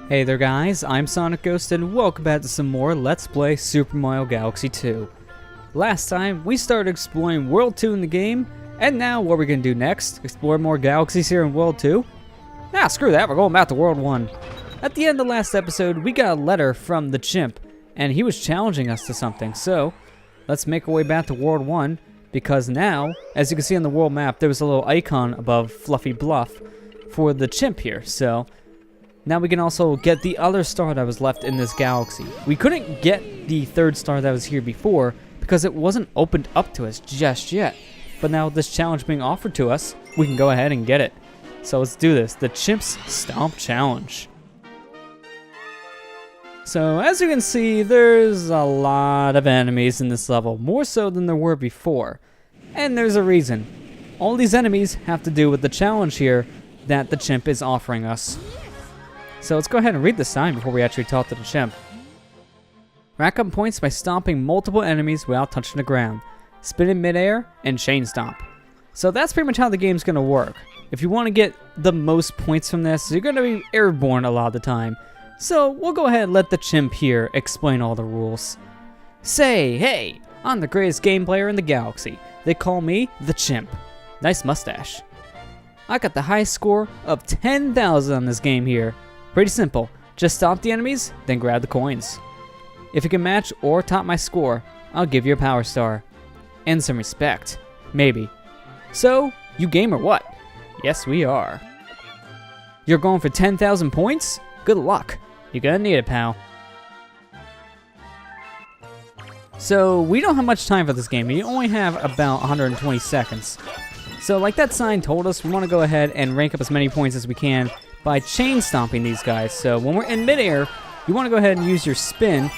Hey there guys, I'm SonicGhost and welcome back to some more Let's Play Super Mario Galaxy 2. Last time, we started exploring World 2 in the game, and now what are we going to do next? Explore more galaxies here in World 2? Nah, screw that, we're going back to World 1. At the end of the last episode, we got a letter from the Chimp, and he was challenging us to something, so let's make our way back to World 1, because now, as you can see on the world map, there was a little icon above Fluffy Bluff for the Chimp here, so now we can also get the other star that was left in this galaxy. We couldn't get the third star that was here before because it wasn't opened up to us just yet. But now with this challenge being offered to us, we can go ahead and get it. So let's do this, the Chimp's Stomp Challenge. So as you can see, there's a lot of enemies in this level, more so than there were before. And there's a reason. All these enemies have to do with the challenge here that the Chimp is offering us. So let's go ahead and read the sign before we actually talk to the Chimp. Rack up points by stomping multiple enemies without touching the ground. Spin in midair and chain stomp. So that's pretty much how the game's going to work. If you want to get the most points from this, you're going to be airborne a lot of the time. So we'll go ahead and let the Chimp here explain all the rules. Say, hey, I'm the greatest game player in the galaxy. They call me the Chimp. Nice mustache. I got the highest score of 10,000 on this game here. Pretty simple, just stomp the enemies, then grab the coins. If you can match or top my score, I'll give you a power star. And some respect, maybe. So, you game or what? Yes, we are. You're going for 10,000 points? Good luck. You're gonna need it, pal. So, we don't have much time for this game. We only have about 120 seconds. So, like that sign told us, we want to go ahead and rank up as many points as we can by chain stomping these guys. So when we're in midair, you want to go ahead and use your spin,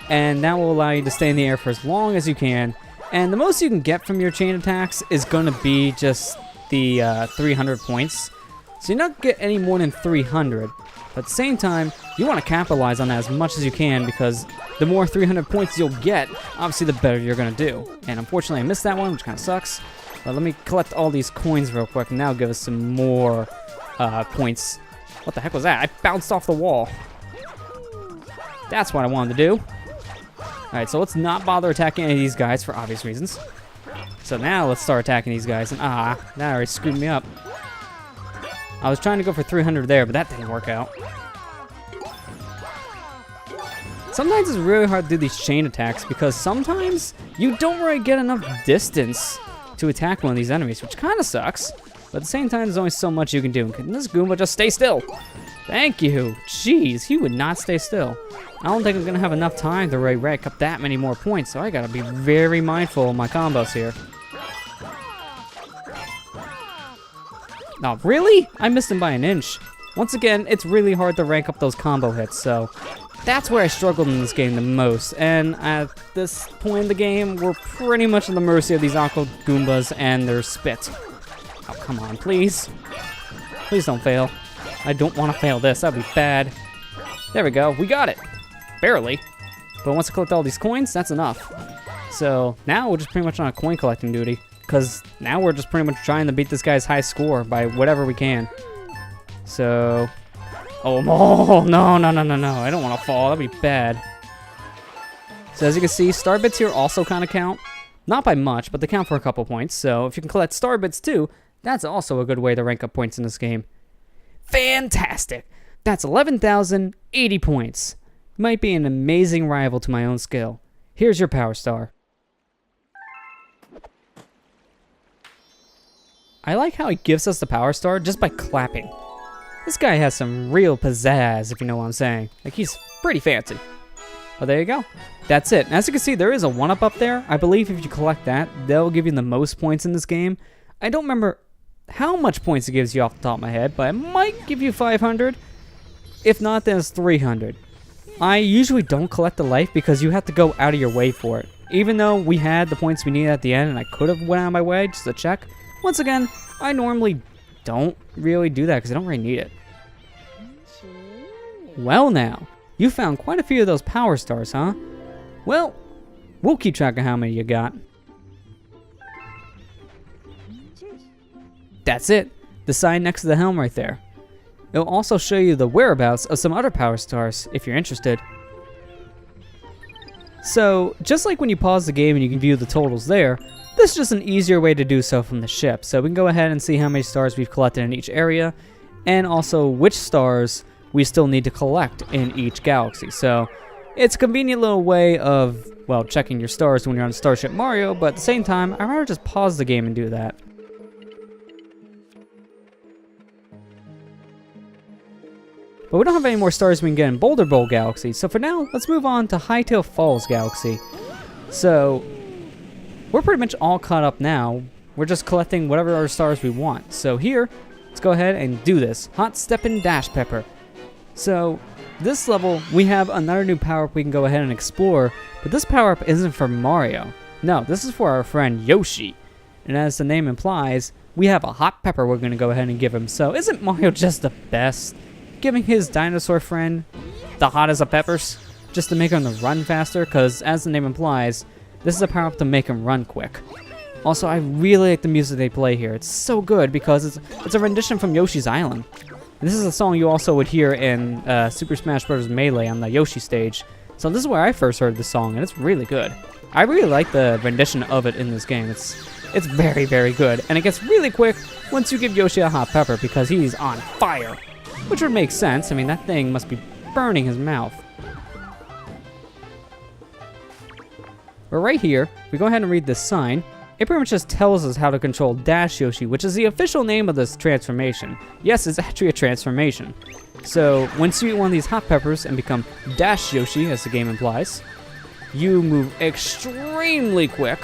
and that will allow you to stay in the air for as long as you can. And the most you can get from your chain attacks is going to be just the 300 points. So you're not get any more than 300. But at the same time, you want to capitalize on that as much as you can, because the more 300 points you'll get, obviously the better you're going to do. And unfortunately I missed that one, which kind of sucks. But let me collect all these coins real quick, and now give us some more points. What the heck was that? I bounced off the wall. That's what I wanted to do. Alright, so let's not bother attacking any of these guys for obvious reasons. So now let's start attacking these guys. And that already screwed me up. I was trying to go for 300 there, but that didn't work out. Sometimes it's really hard to do these chain attacks because sometimes you don't really get enough distance to attack one of these enemies, which kind of sucks. But at the same time, there's only so much you can do. Can this Goomba just stay still? Thank you. Jeez, he would not stay still. I don't think I'm going to have enough time to really rack up that many more points, so I got to be very mindful of my combos here. Oh, really? I missed him by an inch. Once again, it's really hard to rank up those combo hits, so that's where I struggled in this game the most. And at this point in the game, we're pretty much at the mercy of these Aqua Goombas and their spit. Oh, come on, please. Please don't fail. I don't want to fail this. That'd be bad. There we go. We got it. Barely. But once I collect all these coins, that's enough. So now we're just pretty much on a coin collecting duty, because now we're just pretty much trying to beat this guy's high score by whatever we can. So... Oh, no. I don't want to fall. That'd be bad. So as you can see, star bits here also kind of count. Not by much, but they count for a couple points. So if you can collect star bits too, that's also a good way to rank up points in this game. Fantastic! That's 11,080 points. Might be an amazing rival to my own skill. Here's your power star. I like how he gives us the power star just by clapping. This guy has some real pizzazz, if you know what I'm saying. Like, he's pretty fancy. But there you go. That's it. As you can see, there is a 1-up up there. I believe if you collect that, they'll give you the most points in this game. I don't remember how much points it gives you off the top of my head, but it might give you 500. If not, then it's 300. I usually don't collect the life because you have to go out of your way for it. Even though we had the points we needed at the end and I could have went out of my way just to check. Once again, I normally don't really do that because I don't really need it. Well now, you found quite a few of those power stars, huh? Well, we'll keep track of how many you got. That's it. The sign next to the helm right there. It'll also show you the whereabouts of some other power stars if you're interested. So, just like when you pause the game and you can view the totals there, this is just an easier way to do so from the ship. So we can go ahead and see how many stars we've collected in each area, and also which stars we still need to collect in each galaxy. So it's a convenient little way of, well, checking your stars when you're on Starship Mario, but at the same time, I'd rather just pause the game and do that. But we don't have any more stars we can get in Boulder Bowl Galaxy, so for now, let's move on to Hightail Falls Galaxy. So, we're pretty much all caught up now. We're just collecting whatever other stars we want. So here, let's go ahead and do this. Hot Steppin' Dash Pepper. So, this level, we have another new power-up we can go ahead and explore, but this power-up isn't for Mario. No, this is for our friend Yoshi. And as the name implies, we have a hot pepper we're going to go ahead and give him. So, isn't Mario just the best? Giving his dinosaur friend the hottest of peppers just to make him run faster, because as the name implies, this is a power-up to make him run quick. Also, I really like the music they play here. It's so good because it's a rendition from Yoshi's Island. And this is a song you also would hear in Super Smash Bros. Melee on the Yoshi stage. So this is where I first heard this song, and it's really good. I really like the rendition of it in this game. It's very, very good. And it gets really quick once you give Yoshi a hot pepper because he's on fire. Which would make sense. I mean, that thing must be burning his mouth. But right here, we go ahead and read this sign. It pretty much just tells us how to control Dash Yoshi, which is the official name of this transformation. Yes, it's actually a transformation. So, once you eat one of these hot peppers and become Dash Yoshi, as the game implies, you move extremely quick.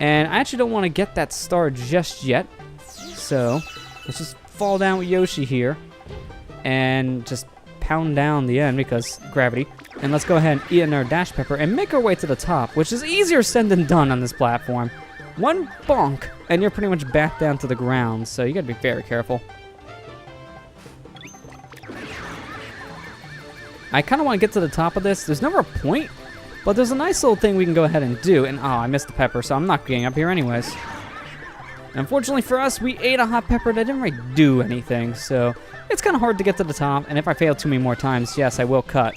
And I actually don't want to get that star just yet. So, let's just fall down with Yoshi here. And just pound down the end because gravity. And let's go ahead and eat our dash pepper and make our way to the top, which is easier said than done on this platform. One bonk, and you're pretty much back down to the ground, so you gotta be very careful. I kind of want to get to the top of this. There's never a point, but there's a nice little thing we can go ahead and do. And oh, I missed the pepper, so I'm not getting up here anyways. Unfortunately for us, we ate a hot pepper that didn't really do anything, so it's kind of hard to get to the top. And if I fail too many more times, yes, I will cut.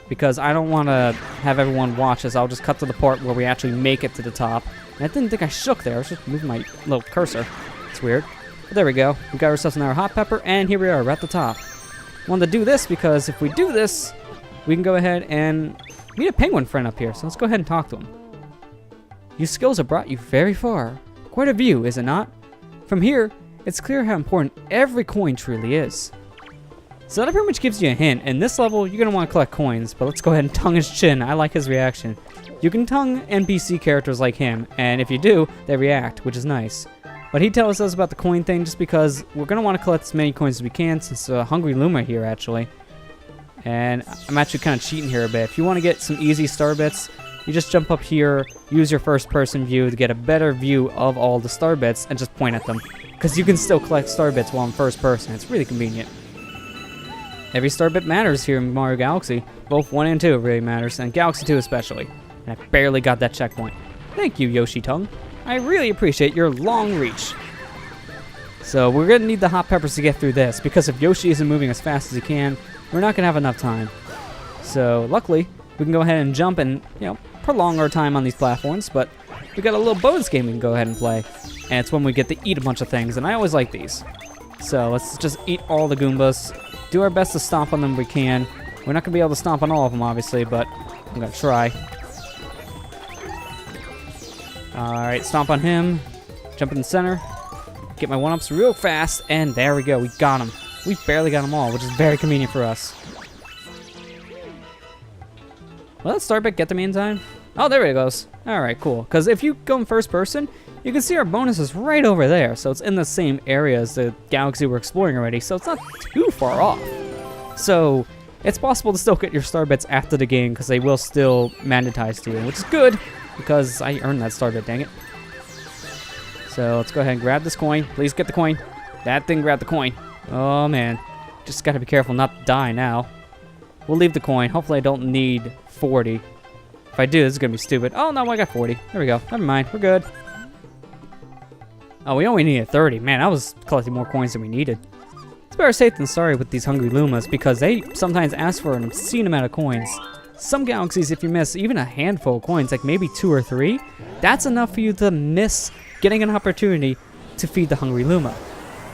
Because I don't want to have everyone watch us. I'll just cut to the part where we actually make it to the top. And I didn't think I shook there. I was just moving my little cursor. It's weird. But there we go. We got ourselves another hot pepper, and here we are. We're at the top. Wanted to do this because if we do this, we can go ahead and meet a penguin friend up here. So let's go ahead and talk to him. Your skills have brought you very far. Quite a view, is it not? From here, it's clear how important every coin truly is. So that pretty much gives you a hint. In this level, you're going to want to collect coins, but let's go ahead and tongue his chin. I like his reaction. You can tongue NPC characters like him, and if you do, they react, which is nice. But he tells us about the coin thing just because we're going to want to collect as many coins as we can, since Hungry Luma here, actually. And I'm actually kind of cheating here a bit. If you want to get some easy star bits, you just jump up here, use your first-person view to get a better view of all the star bits, and just point at them. Because you can still collect star bits while in first person. It's really convenient. Every star bit matters here in Mario Galaxy. Both 1 and 2 really matters, and Galaxy 2 especially. And I barely got that checkpoint. Thank you, Yoshi Tongue. I really appreciate your long reach. So we're going to need the hot peppers to get through this, because if Yoshi isn't moving as fast as he can, we're not going to have enough time. So luckily, we can go ahead and jump and, prolong our time on these platforms, but we got a little bonus game we can go ahead and play. And it's when we get to eat a bunch of things, and I always like these. So let's just eat all the Goombas. Do our best to stomp on them if we can. We're not going to be able to stomp on all of them, obviously, but I'm going to try. Alright, stomp on him. Jump in the center. Get my one-ups real fast, and there we go. We got him. We barely got them all, which is very convenient for us. Will that star bit get to me in time? Oh, there it goes. Alright, cool. Because if you go in first person, you can see our bonuses right over there. So it's in the same area as the galaxy we're exploring already, so it's not too far off. So it's possible to still get your star bits after the game because they will still magnetize to you, which is good because I earned that star bit, dang it. So let's go ahead and grab this coin. Please get the coin. That thing grabbed the coin. Oh man, just gotta be careful not to die now. We'll leave the coin. Hopefully I don't need 40. If I do, this is gonna be stupid. Oh no, I got 40. There we go. Never mind, we're good. Oh, we only needed 30. Man, I was collecting more coins than we needed. It's better safe than sorry with these hungry Lumas because they sometimes ask for an obscene amount of coins. Some galaxies, if you miss even a handful of coins, like maybe 2 or 3, that's enough for you to miss getting an opportunity to feed the hungry Luma.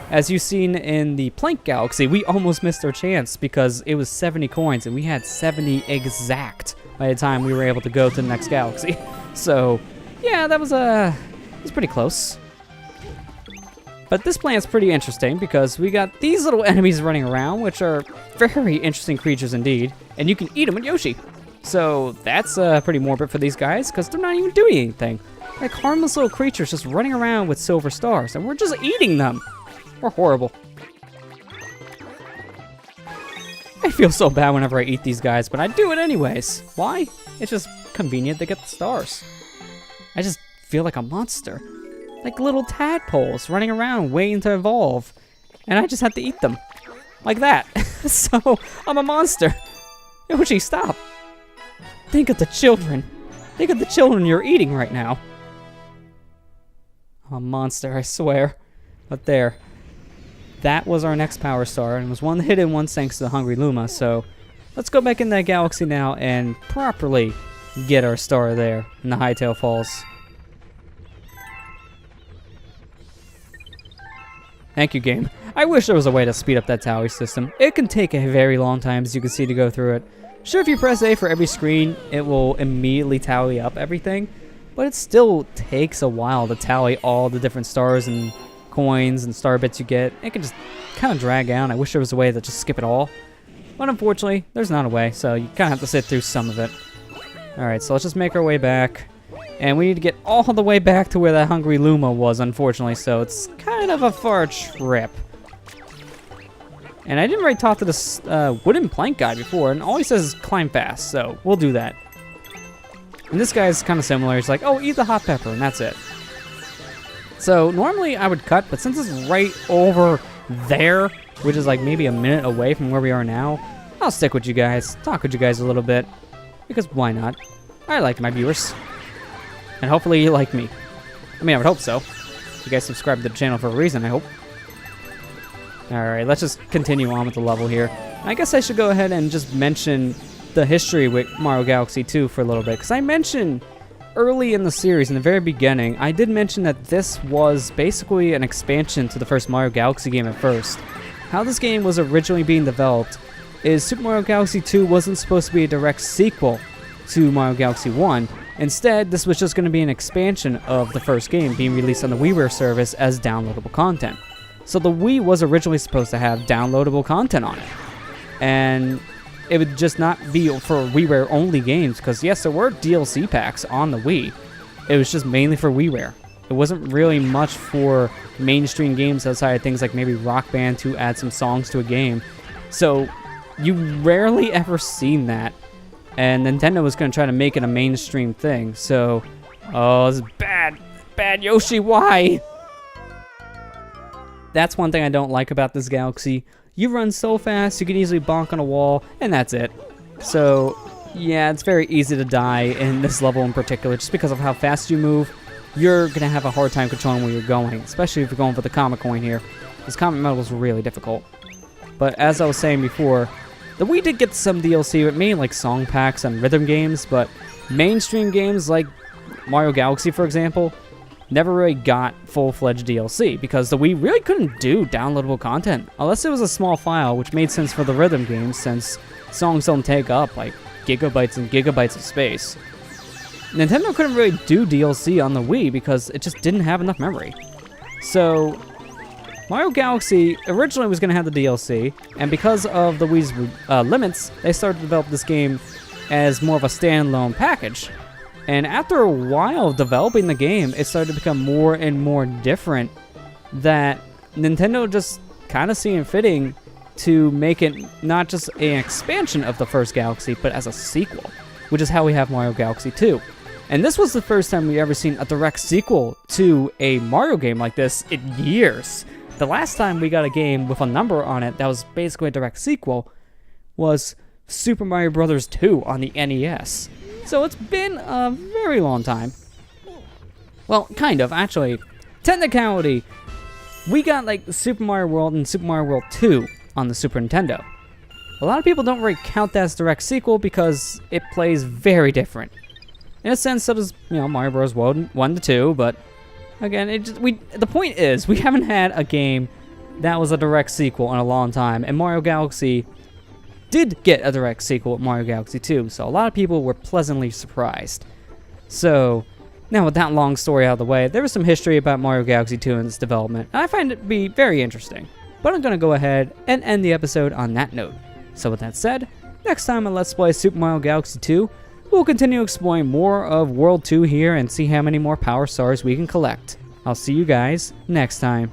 As you've seen in the Plank Galaxy, we almost missed our chance because it was 70 coins and we had 70 exact by the time we were able to go to the next galaxy. So, yeah, that was pretty close. But this planet's pretty interesting because we got these little enemies running around, which are very interesting creatures indeed, and you can eat them with Yoshi. So that's pretty morbid for these guys because they're not even doing anything. Like harmless little creatures just running around with silver stars, and we're just eating them. We're horrible. I feel so bad whenever I eat these guys, but I do it anyways. Why? It's just convenient to get the stars. I just feel like a monster. Like little tadpoles running around waiting to evolve. And I just have to eat them. Like that. So, I'm a monster. Yoshi, stop. Think of the children. Think of the children you're eating right now. I'm a monster, I swear. But there. That was our next power star, and it was one of the hidden ones thanks to the hungry Luma, so let's go back in that galaxy now and properly get our star there in the Hightail Falls. Thank you, game. I wish there was a way to speed up that tally system. It can take a very long time, as you can see, to go through it. Sure, if you press A for every screen, it will immediately tally up everything, but it still takes a while to tally all the different stars and coins and star bits you get. It can just kind of drag down. I wish there was a way to just skip it all. But unfortunately, there's not a way, so you kind of have to sit through some of it. Alright, so let's just make our way back. And we need to get all the way back to where that hungry Luma was, unfortunately, so it's kind of a far trip. And I didn't really talk to this wooden plank guy before, and all he says is climb fast, so we'll do that. And this guy is kind of similar. He's like, oh, eat the hot pepper, and that's it. So normally I would cut, but since it's right over there, which is like maybe a minute away from where we are now, I'll stick with you guys, talk with you guys a little bit, because why not? I like my viewers. And hopefully you like me. I mean, I would hope so. You guys subscribe to the channel for a reason, I hope. Alright, let's just continue on with the level here. I guess I should go ahead and just mention the history with Mario Galaxy 2 for a little bit, because I mentioned early in the series, in the very beginning, I did mention that this was basically an expansion to the first Mario Galaxy game at first. How this game was originally being developed is Super Mario Galaxy 2 wasn't supposed to be a direct sequel to Mario Galaxy 1. Instead, this was just going to be an expansion of the first game being released on the WiiWare service as downloadable content. So the Wii was originally supposed to have downloadable content on it. And it would just not be for WiiWare only games, because yes, there were DLC packs on the Wii. It was just mainly for WiiWare. It wasn't really much for mainstream games outside of things like maybe Rock Band to add some songs to a game. So you rarely ever seen that. And Nintendo was going to try to make it a mainstream thing. So, oh, this is bad. Bad Yoshi, why? That's one thing I don't like about this galaxy. You run so fast, you can easily bonk on a wall, and that's it. So, yeah, it's very easy to die in this level in particular, just because of how fast you move. You're going to have a hard time controlling where you're going, especially if you're going for the Comet Coin here. This Comet Medal is really difficult. But as I was saying before, the Wii did get some DLC, but mainly like song packs and rhythm games, but mainstream games like Mario Galaxy, for example, never really got full-fledged DLC, because the Wii really couldn't do downloadable content, unless it was a small file, which made sense for the rhythm games, since songs don't take up, like, gigabytes and gigabytes of space. Nintendo couldn't really do DLC on the Wii, because it just didn't have enough memory. So, Mario Galaxy originally was going to have the DLC, and because of the Wii's limits, they started to develop this game as more of a standalone package. And after a while of developing the game, it started to become more and more different, that Nintendo just kind of seeing fitting to make it not just an expansion of the first Galaxy, but as a sequel, which is how we have Mario Galaxy 2. And this was the first time we ever seen a direct sequel to a Mario game like this in years. The last time we got a game with a number on it that was basically a direct sequel was Super Mario Bros. 2 on the NES. So it's been a very long time. Well, kind of, actually. Technicality, We got like Super Mario World and Super Mario World 2 on the Super Nintendo. A lot of people don't really count that as direct sequel because it plays very different. In a sense, so does, Mario Bros. 1 to 2, but again, the point is, we haven't had a game that was a direct sequel in a long time, and Mario Galaxy did get a direct sequel with Mario Galaxy 2, so a lot of people were pleasantly surprised. So, now with that long story out of the way, there was some history about Mario Galaxy 2 and its development, and I find it to be very interesting. But I'm going to go ahead and end the episode on that note. So with that said, next time on Let's Play Super Mario Galaxy 2, we'll continue exploring more of World 2 here and see how many more Power Stars we can collect. I'll see you guys next time.